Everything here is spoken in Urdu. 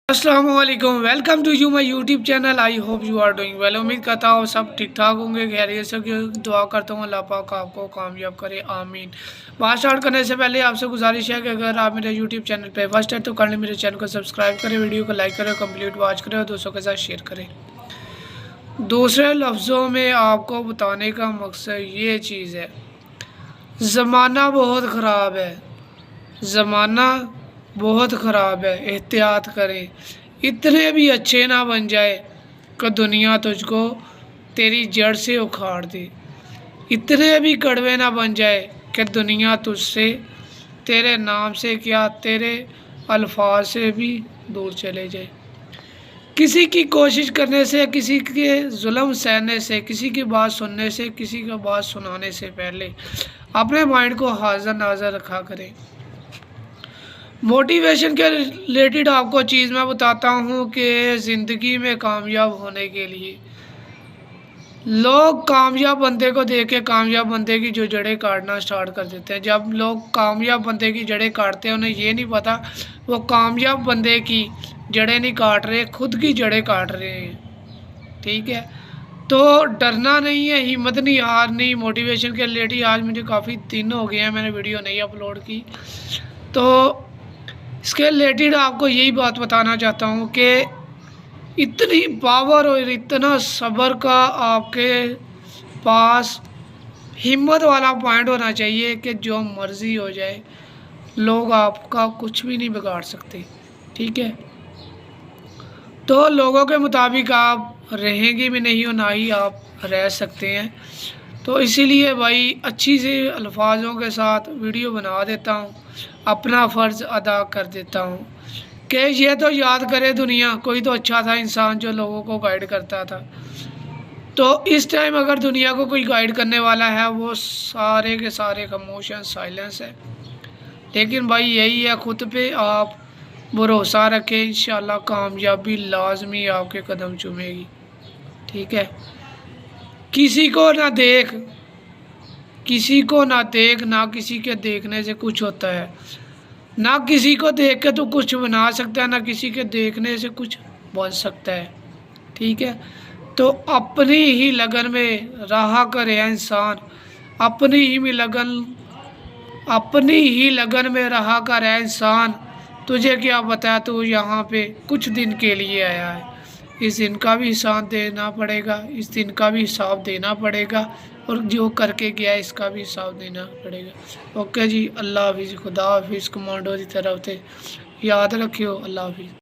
السلام علیکم، welcome to you my YouTube channel. I hope you are doing well. امید کرتا ہوں سب ٹھیک ٹھاک ہوں گے، خیریت سے دعا کرتا ہوں اللہ پاک آپ کو کامیاب کرے، آمین۔ بات اسٹارٹ کرنے سے پہلے آپ سے گزارش ہے کہ اگر آپ میرے یوٹیوب چینل پہ فرسٹ ہے تو کر لیں، میرے چینل کو سبسکرائب کریں، ویڈیو کو لائک کریں، کمپلیٹ واچ کریں اور دوستوں کے ساتھ شیئر کریں۔ دوسرے لفظوں میں آپ کو بتانے کا مقصد یہ چیز ہے، زمانہ بہت خراب ہے، زمانہ بہت خراب ہے، احتیاط کریں۔ اتنے بھی اچھے نہ بن جائے کہ دنیا تجھ کو تیری جڑ سے اکھاڑ دے، اتنے بھی کڑوے نہ بن جائے کہ دنیا تجھ سے، تیرے نام سے کیا تیرے الفاظ سے بھی دور چلے جائے۔ کسی کی کوشش کرنے سے، کسی کے ظلم سہنے سے، کسی کی بات سننے سے، کسی کا بات سنانے سے پہلے اپنے مائنڈ کو حاضر ناظر رکھا کریں۔ موٹیویشن کے ریلیٹڈ آپ کو چیز میں بتاتا ہوں کہ زندگی میں کامیاب ہونے کے لیے لوگ کامیاب بندے کو دیکھ کے کامیاب بندے کی جو جڑیں کاٹنا سٹارٹ کر دیتے ہیں۔ جب لوگ کامیاب بندے کی جڑیں کاٹتے ہیں، انہیں یہ نہیں پتا وہ کامیاب بندے کی جڑیں نہیں کاٹ رہے، خود کی جڑیں کاٹ رہے ہیں، ٹھیک ہے؟ تو ڈرنا نہیں ہے، ہمت نہیں ہارنی۔ موٹیویشن کے ریلیٹڈ آج مجھے کافی دن ہو گئے ہیں میں نے ویڈیو نہیں اپلوڈ کی، تو اس کے ریلیٹڈ آپ کو یہی بات بتانا چاہتا ہوں کہ اتنی پاور اور اتنا صبر کا آپ کے پاس ہمت والا پوائنٹ ہونا چاہیے کہ جو مرضی ہو جائے لوگ آپ کا کچھ بھی نہیں بگاڑ سکتے، ٹھیک ہے؟ تو لوگوں کے مطابق آپ رہیں گے بھی نہیں اور نہ ہی آپ رہ سکتے ہیں۔ تو اسی لیے بھائی اچھی سے الفاظوں کے ساتھ ویڈیو بنا دیتا ہوں، اپنا فرض ادا کر دیتا ہوں کہ یہ تو یاد کرے دنیا، کوئی تو اچھا تھا انسان جو لوگوں کو گائیڈ کرتا تھا۔ تو اس ٹائم اگر دنیا کو کوئی گائیڈ کرنے والا ہے وہ سارے کے سارے خاموش ہیں، سائلنس ہے۔ لیکن بھائی یہی ہے، خود پہ آپ بھروسہ رکھیں، انشاءاللہ کامیابی لازمی آپ کے قدم چومے گی، ٹھیک ہے؟ کسی کو نہ دیکھ، کسی کو نہ دیکھ، نہ کسی کے دیکھنے سے کچھ ہوتا ہے، نہ کسی کو دیکھ کے تو کچھ بنا سکتا ہے، نہ کسی کے دیکھنے سے کچھ بن سکتا ہے، ٹھیک ہے؟ تو اپنی ہی لگن میں رہا کرے انسان، اپنی ہی لگن میں رہا کرے انسان۔ تجھے کیا پتا تو یہاں پہ کچھ دن کے لیے آیا ہے، اس دن کا بھی حساب دینا پڑے گا، اس دن کا بھی حساب دینا پڑے گا، اور جو کر کے گیا اس کا بھی حساب دینا پڑے گا۔ اوکے جی، اللہ حافظ، خدا حافظ، کمانڈو کی طرف سے یاد رکھیو، اللہ حافظ۔